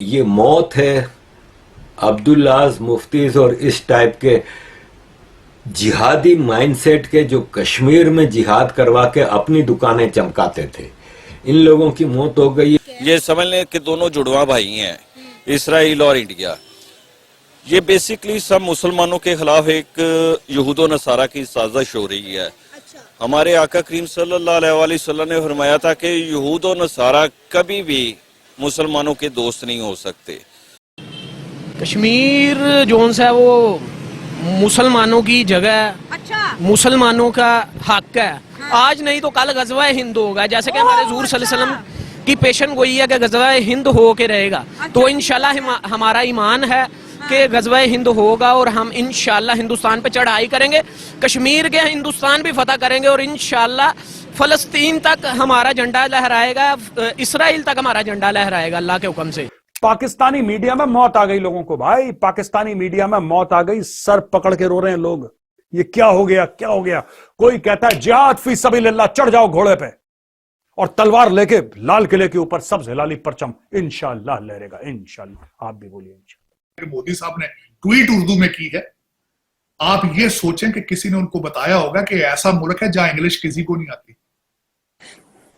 ये मौत है अब्दुल्लाह मुफ्तीज और इस टाइप के जिहादी माइंडसेट के जो कश्मीर में जिहाद करवा के अपनी दुकानें चमकाते थे। इन लोगों की मौत हो गई। ये समझ लें कि दोनों जुड़वा भाई हैं, इसराइल और इंडिया। ये बेसिकली सब मुसलमानों के खिलाफ एक यहूद और नसारा की साजिश हो रही है। हमारे आका करीम सल्लल्लाहु अलैहि वसल्लम ने फरमाया था कि यहूद और नसारा कभी भी मुसलमानों के दोस्त नहीं हो सकते। कश्मीर जोन सा है वो मुसलमानों की जगह है, मुसलमानों का हक है। आज नहीं तो कल गज़वा हिंद होगा, जैसे कि हमारे हुज़ूर सल्लल्लाहु अलैहि वसल्लम की पेशन गोई है कि गज़वा हिंद हो के रहेगा। तो इंशाल्लाह हमारा ईमान है कि गज़वा हिंद होगा और हम इंशाल्लाह हिंदुस्तान पे चढ़ाई करेंगे, कश्मीर के हिंदुस्तान भी फतह करेंगे और इंशाल्लाह फलस्तीन तक हमारा झंडा लहराएगा, इसराइल तक हमारा झंडा लहराएगा अल्लाह के हुक्म से। पाकिस्तानी मीडिया में मौत आ गई लोगों को भाई, पाकिस्तानी मीडिया में मौत आ गई। सर पकड़ के रो रहे हैं लोग, ये क्या हो गया, क्या हो गया। कोई कहता है जिहाद फी सबीलिल्लाह, चढ़ जाओ घोड़े पे और तलवार लेके लाल किले के ऊपर सबसे लाली परचम इंशाअल्लाह लहरेगा। इंशाअल्लाह। आप भी बोलिए। इंशाअल्लाह। मोदी साहब ने ट्वीट उर्दू में की है। आप ये सोचें कि किसी ने उनको बताया होगा कि ऐसा मुल्क है जहां इंग्लिश किसी को नहीं आती,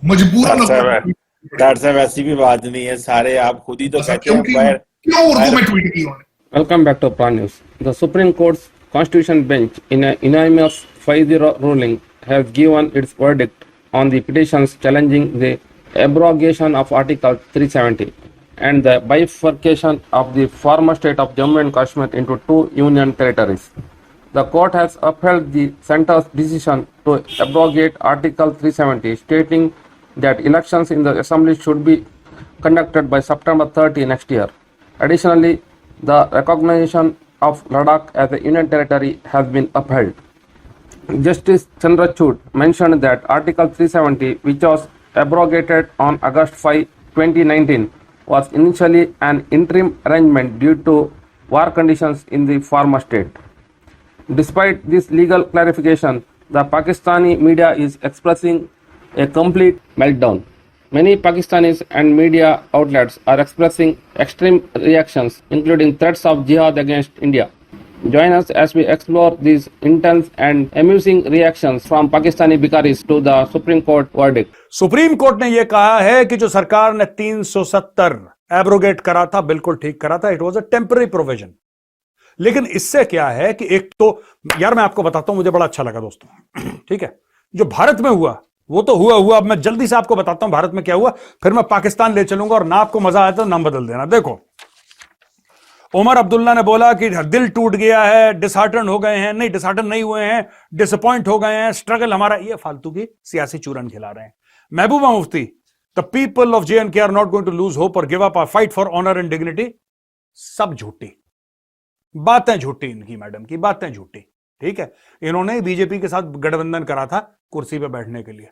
मजबूरन। डॉक्टर साहब ऐसी भी बात नहीं है, सारे आप खुद ही तो कहते हैं। क्यों उर्दू में ट्वीट की उन्होंने? Welcome back to Prime News. The Supreme Court's Constitution Bench, in a unanimous 5-0 ruling, has given its verdict on the petitions challenging the abrogation of Article 370 and the bifurcation of the former state of Jammu and Kashmir into two union territories. The court has upheld the centre's decision to abrogate Article 370, stating that elections in the assembly should be conducted by September 30 next year. Additionally, the recognition of Ladakh as a union territory has been upheld. Justice Chandrachud mentioned that Article 370, which was abrogated on August 5, 2019, was initially an interim arrangement due to war conditions in the former state. Despite this legal clarification, the Pakistani media is expressing a complete meltdown. Many Pakistanis and media outlets are expressing extreme reactions, including threats of jihad against India. Join us as we explore these intense and amusing reactions from Pakistani bikaris to the Supreme Court verdict. Supreme Court ने यह कहा है कि जो सरकार ने 370 abrogate करा था, बिल्कुल ठीक करा था। It was a temporary provision. लेकिन इससे क्या है कि एक तो यार मैं आपको बताता हूं, मुझे बड़ा अच्छा लगा दोस्तों। ठीक है, जो भारत में हुआ वो तो हुआ। अब मैं जल्दी से आपको बताता हूं भारत में क्या हुआ, फिर मैं पाकिस्तान ले चलूंगा और ना आपको मजा आया तो नाम बदल देना। देखो, उमर अब्दुल्ला ने बोला कि दिल टूट गया है, डिसहार्टन हो गए हैं। नहीं, डिसहार्टन नहीं हुए हैं, डिसअपॉइंट हो गए हैं। स्ट्रगल हमारा, ये फालतू की सियासी चूरन खिला रहे हैं। Mehbooba Mufti, the people of JNK are not going to lose hope और give up our fight for honour and dignity. सब झूठी बातें, झूठी इनकी मैडम की बातें झूठी। ठीक है, इन्होंने बीजेपी के साथ गठबंधन करा था कुर्सी पे बैठने के लिए।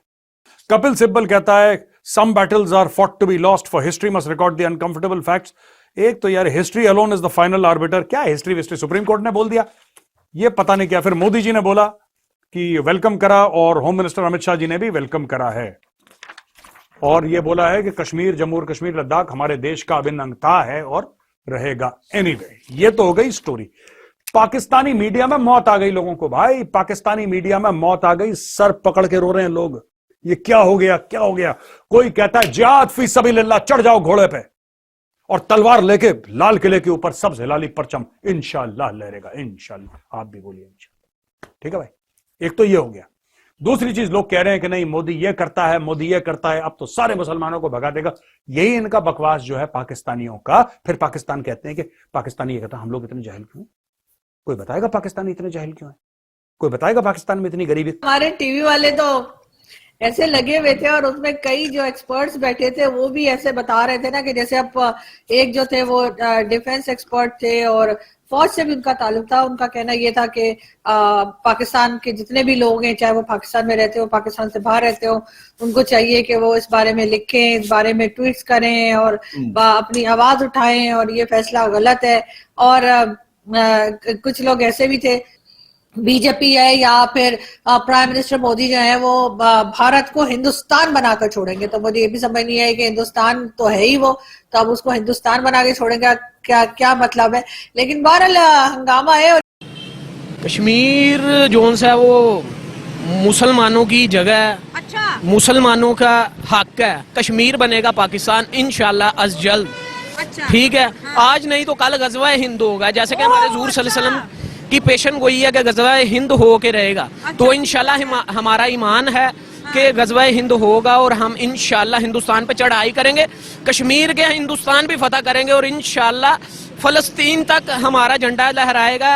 कपिल सिब्बल कहता है some battles are fought to be lost for history must record the uncomfortable facts. एक तो यार history alone is the final arbiter. क्या हिस्ट्री सुप्रीम कोर्ट ने बोल दिया, ये पता नहीं क्या। फिर मोदी जी ने बोला कि वेलकम करा और होम मिनिस्टर अमित शाह जी ने भी वेलकम करा है और ये बोला है कि कश्मीर, जम्मू और कश्मीर, लद्दाख हमारे देश का अभिन्न अंग था, है और रहेगा। एनीवे, ये तो हो गई स्टोरी। पाकिस्तानी मीडिया में मौत आ गई लोगों को भाई, पाकिस्तानी मीडिया में मौत आ गई। सर पकड़ के रो रहे हैं लोग, ये क्या हो गया, क्या हो गया। कोई कहता है जिहाद फी सबीलिल्लाह, चढ़ जाओ घोड़े पे और तलवार लेके लाल किले के ऊपर सबसे लाली परचम इंशाअल्लाह लहरेगा। इंशाअल्लाह। आप भी बोलिए इंशाअल्लाह। ठीक है भाई, एक तो ये हो गया। दूसरी चीज, लोग कह रहे हैं कि नहीं मोदी ये करता है, मोदी ये करता है, अब तो सारे मुसलमानों को भगा देगा। यही इनका बकवास जो है पाकिस्तानियों का। फिर पाकिस्तान कहते हैं कि पाकिस्तानी ये कहता है हम लोग इतने जाहिल क्यों? कोई बताएगा पाकिस्तानी इतने जाहिल क्यों है? कोई बताएगा पाकिस्तान में इतनी गरीबी? हमारे टीवी वाले तो ऐसे लगे हुए थे और उसमें कई जो एक्सपर्ट्स बैठे थे वो भी ऐसे बता रहे थे ना कि जैसे अब एक जो थे वो डिफेंस एक्सपर्ट थे और फौज से भी उनका ताल्लुक था। उनका कहना ये था कि पाकिस्तान के जितने भी लोग हैं, चाहे वो पाकिस्तान में रहते हो, पाकिस्तान से बाहर रहते हो, उनको चाहिए कि वो इस बारे में लिखें, इस बारे में ट्वीट्स करें और अपनी आवाज उठाएं और ये फैसला गलत है। और कुछ लोग ऐसे भी थे बीजेपी है या फिर प्राइम मिनिस्टर मोदी जो है वो भारत को हिंदुस्तान बनाकर छोड़ेंगे। तो मुझे ये भी समझ नहीं है कि हिंदुस्तान तो है ही वो, तो अब उसको हिंदुस्तान बना के छोड़ेंगे, क्या क्या मतलब है। लेकिन बहरहाल हंगामा है। और कश्मीर जोन सा वो मुसलमानों की जगह है, अच्छा मुसलमानों का हक है। कश्मीर बनेगा पाकिस्तान इंशाल्लाह अज जल्द, अच्छा ठीक है। आज नहीं तो कल गजवा हिंद होगा, जैसे कि हमारे हुजूर सल्लल्लाहु अलैहि वसल्लम की पेशन गोई है कि गजवा हिंद हो के रहेगा। तो इंशाल्लाह हमारा ईमान है कि गजवा हिंद होगा और हम इंशाल्लाह हिंदुस्तान पे चढ़ाई करेंगे, कश्मीर के हिंदुस्तान भी फतह करेंगे और इंशाल्लाह फलस्तीन तक हमारा झंडा लहराएगा,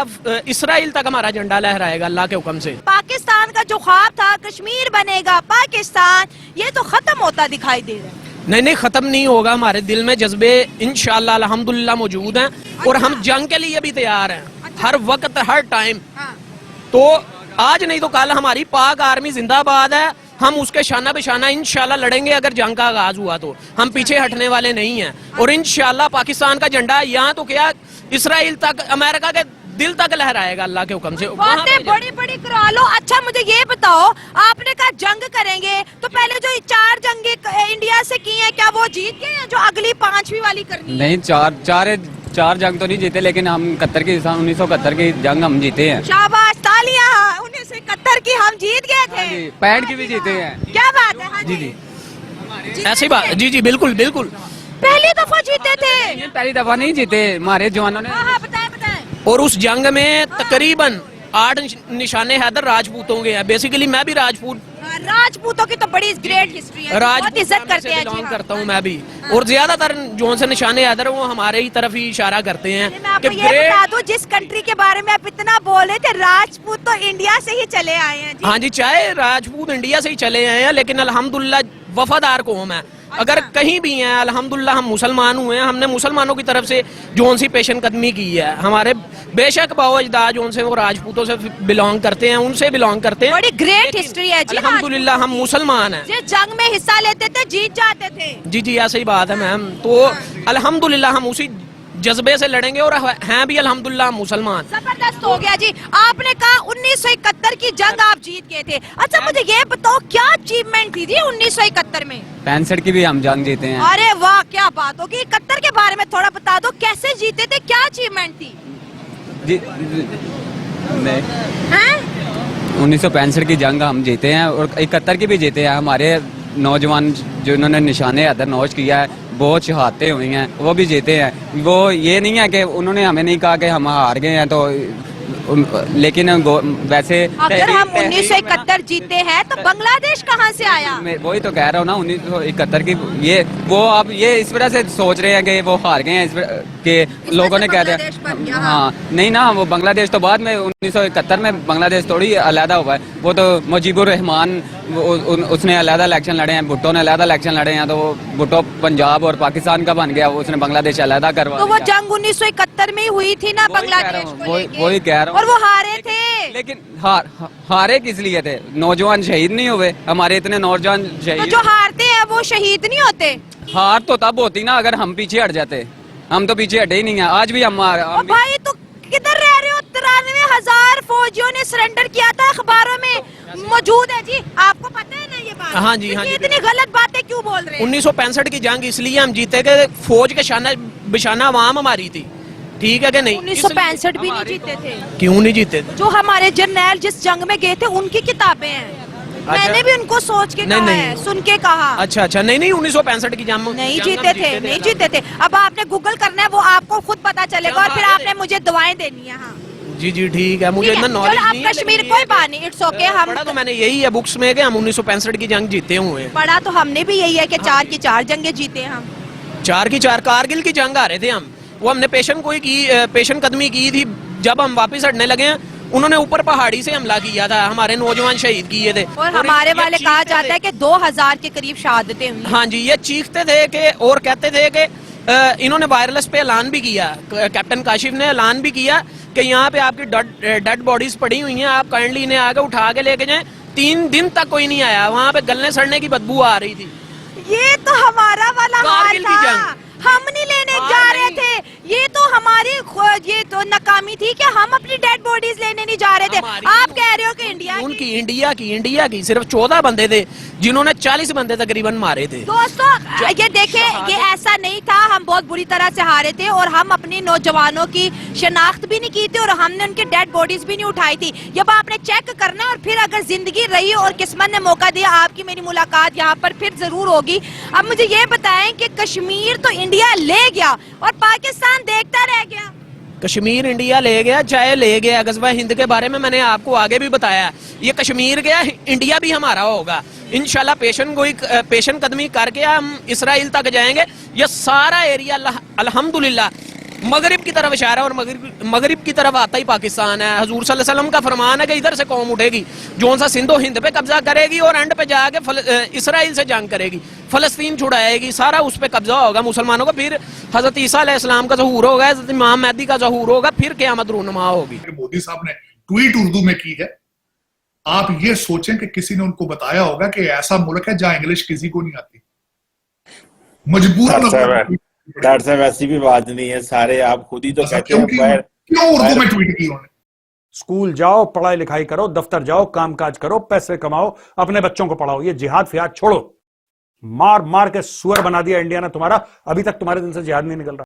इसराइल तक हमारा झंडा लहराएगा अल्लाह के हुक्म से। पाकिस्तान का जो ख्वाब था कश्मीर बनेगा पाकिस्तान, ये तो खत्म होता दिखाई दे रहा है। नहीं, खत्म नहीं होगा। हमारे दिल में जज्बे इंशाल्लाह अल्हम्दुलिल्लाह मौजूद हैं और हम जंग के लिए भी तैयार हैं, हर वक्त हर टाइम। तो आज नहीं तो कल हमारी पाक आर्मी जिंदाबाद है, हम उसके शाना बेशाना इंशाल्लाह लड़ेंगे। अगर जंग का आगाज हुआ तो हम पीछे हटने वाले नहीं हैं और इंशाल्लाह पाकिस्तान का झंडा यहाँ तो क्या इसराइल तक, अमेरिका के दिल तक लहराएगा अल्लाह के हुक्म से। बातें बड़ी बड़ी करा लो। अच्छा मुझे ये बताओ, आपने कहा जंग करेंगे, तो पहले जो 4 जंगे इंडिया से की हैं, क्या वो जीत गए हैं जो अगली 5वीं वाली करनी है? नहीं, चार जंग तो नहीं जीते, लेकिन हम 71 की 1971 की जंग हम जीते हैं। शाबाश, तालियां। 1971 की हम जीत गए थे, 65 की भी जीते हैं। क्या बात है। हाँ जी जी जी, ऐसी बात। जी बिल्कुल बिल्कुल। पहली दफा जीते थे। पहली दफा नहीं जीते, हमारे जवानों ने। हाँ बताएं बताएं। और उस जंग में तकरीबन 8 निशाने हैदर राजपूतों के हैं। बेसिकली मैं भी राजपूत, राजपूतों की तो बड़ी ग्रेट हिस्ट्री है, बहुत इज्जत करते हैं। बिलोंग करता हूँ मैं भी, और ज्यादातर जो से निशाने हैदर वो हमारे ही तरफ ही इशारा करते हैं। मैं आपको ये बता दूं, जिस कंट्री के बारे में आप इतना बोल रहे थे, राजपूत तो इंडिया से ही चले आए हैं जी। हाँ जी, चाहे राजपूत इंडिया से ही चले आए हैं, लेकिन अल्हम्दुलिल्लाह वफादार कौम है। अगर कहीं भी हैं अल्हम्दुलिल्लाह हम मुसलमान हुए हैं, हमने मुसलमानों की तरफ से जोन सी पेशन कदमी की है। हमारे बेशक बाओ अजदाद जोन से वो राजपूतों से बिलोंग करते हैं, उनसे बिलोंग करते हैं। बड़ी ग्रेट हिस्ट्री है जी। अल्हम्दुलिल्लाह हम मुसलमान हैं। जिस जंग में हिस्सा लेते थे जीत जाते थे। जी ऐसी ही बात है मैम। तो अल्हम्दुलिल्लाह हम उसी जज्बे से लड़ेंगे और हैं भी अल्हम्दुलिल्लाह मुसलमान। जबरदस्त हो गया जी। आपने कहा 1971 की जंग आप जीत गए थे। अच्छा मुझे ये बताओ, क्या अचीवमेंट थी जी 1971 में? 65 की भी हम जंग जीते हैं। अरे वाह, क्या बात होगी। 71 के बारे में थोड़ा बता दो, कैसे जीते थे, क्या अचीवमेंट थी? जी, नहीं, 1965 की जंग हम जीते हैं और 71 की भी जीते हैं। हमारे नौजवान जिन्होंने निशाने हैदर नौश किया है, बहुत शहादतें हुई हैं, वो भी जीते हैं। वो ये नहीं है कि उन्होंने हमें नहीं कहा कि हम हार गए हैं, तो लेकिन वैसे अगर हम 1971 जीते हैं तो बांग्लादेश कहाँ से आया? मैं वही तो कह रहा हूँ ना, 1971 की ये वो आप ये इस वजह से सोच रहे हैं कि वो हार गए हैं, कि लोगों ने कह दिया। हाँ नहीं ना, वो बांग्लादेश तो बाद में 1971 में बांग्लादेश थोड़ी अलहदा हुआ है। वो तो मुजीबुर रहमान उसने अलहदा इलेक्शन लड़े हैं, भुट्टो ने अलहदा इलेक्शन लड़े हैं, तो भुट्टो पंजाब और पाकिस्तान का बन गया, उसने बांग्लादेश अलहदा करवा। तो वो जंग 1971 में ही हुई थी ना बांग्लादेश को लेके। वही कह रहा हूँ। और वो हारे थे। लेकिन हारे किस लिए थे? नौजवान शहीद नहीं हुए हमारे, इतने नौजवान शहीद। तो जो हारते हैं वो शहीद नहीं होते? हार तो तब होती ना अगर हम पीछे हट जाते। हम तो पीछे हटे ही नहीं है, आज भी हम भाई तो किधर रह रहे हो? 93,000 फौजियों ने सरेंडर किया था, अखबारों में मौजूद है जी। आपको पता है ना ये बात? हाँ जी, हाँ जी। इतनी गलत बातें क्यों बोल रहे हैं? 1965 की जंग इसलिए हम जीते कि फौज के शाना बिशाना आवाम हमारी थी, ठीक है कि नहीं? 1965 भी नहीं जीते थे। क्यों नहीं जीते थे? जो हमारे जर्नैल जिस जंग में गए थे उनकी किताबें हैं। मैंने भी उनको सोच के कहा है, सुन के कहा। अच्छा नहीं 1965 की जंग नहीं जीते थे, नहीं जीते थे। अब आपने गूगल करना है, वो आपको खुद पता चलेगा और फिर आपने मुझे दुआएं देनी है। हाँ जी ठीक है, मुझे इतना नॉलेज नहीं है। कश्मीर कोई बात नहीं, इट्स ओके। हम पढ़ा तो मैंने यही है बुक्स में कि हम 1965 की जंग जीते हुए हैं। पढ़ा तो हमने भी यही है कि 4 की 4 जंगें जीते हम। 4 की 4 कारगिल की जंग आ रहे थे हम, वो हमने पेशन कदमी की थी। जब हम वापस हटने लगे हैं, उन्होंने ऊपर पहाड़ी से हमला किया था, हमारे नौजवान शहीद किए थे। और हमारे वाले कहा जाता है कि 2000 के करीब शहादतें हुई। हाँ जी, ये चीखते थे कि और कहते थे कि इन्होंने वायरलेस पे ऐलान भी किया, कैप्टन काशिफ ने ऐलान भी किया कि यहाँ पे आपकी डेड बॉडीज पड़ी हुई हैं, आप काइंडली इन्हें आगे उठा के लेके जाएं। 3 दिन तक कोई नहीं आया, वहाँ पे गलने सड़ने की बदबू आ रही थी। ये तो हमारा वाला हाल था, हम नहीं लेने जा रहे थे। ये तो हमारी ये तो नाकामी थी कि हम अपनी डेड बॉडीज लेने नहीं जा रहे थे। आप कह रहे हो कि इंडिया की सिर्फ 14 बंदे थे जिन्होंने 40 बंदे तकरीबन मारे थे। दोस्तों ये देखें, ये ऐसा नहीं था, हम बहुत बुरी तरह से हारे थे और हम अपनी नौजवानों की शनाख्त भी नहीं की थी और हमने उनकी डेड बॉडीज भी नहीं उठाई थी। जब आपने चेक करना और फिर अगर जिंदगी रही और किस्मत ने मौका दिया, आपकी मेरी मुलाकात यहाँ पर फिर जरूर होगी। अब मुझे ये बताएं कि कश्मीर तो इंडिया ले गया और पाकिस्तान देखता रह गया। कश्मीर इंडिया ले गया, चाहे ले गया, गजवा हिंद के बारे में मैंने आपको आगे भी बताया। ये कश्मीर गया, इंडिया भी हमारा होगा इंशाल्लाह। पेशन कदमी करके हम इसराइल तक जाएंगे। ये सारा एरिया अल्हम्दुलिल्लाह मगरिब की तरफ इशारा है और मगरिब की तरफ आता ही पाकिस्तान है। हजूर सल्लल्लाहु अलैहि वसल्लम का फरमान है कि इधर से कौम उठेगी जो सा सिंधो हिंद पे कब्जा करेगी और एंड पे जाके इसराइल से जंग करेगी, फलस्तीन छुड़ाएगी, सारा उस पे कब्जा होगा मुसलमानों का। फिर हजरत ईसा अलैहिस्सलाम का ज़हूर होगा, हजरत इमाम मेहदी का ज़हूर होगा, फिर क़यामत रूनुमा होगी। मोदी साहब ने ट्वीट उर्दू में की है। आप ये सोचें कि किसी ने उनको बताया होगा कि ऐसा मुल्क है जहां इंग्लिश किसी को नहीं आती, मजबूरन। डॉक्टर साहब ऐसी भी बात नहीं है, सारे आप खुद ही तो कहते हो। क्यों उर्दू में ट्वीट की उन्होंने? स्कूल जाओ, पढ़ाई लिखाई करो, दफ्तर जाओ, कामकाज करो, पैसे कमाओ, अपने बच्चों को पढ़ाओ। ये जिहाद फिहाद छोड़ो। मार मार के सुअर बना दिया इंडिया ने तुम्हारा, अभी तक तुम्हारे दिल से जिहाद नहीं निकल रहा।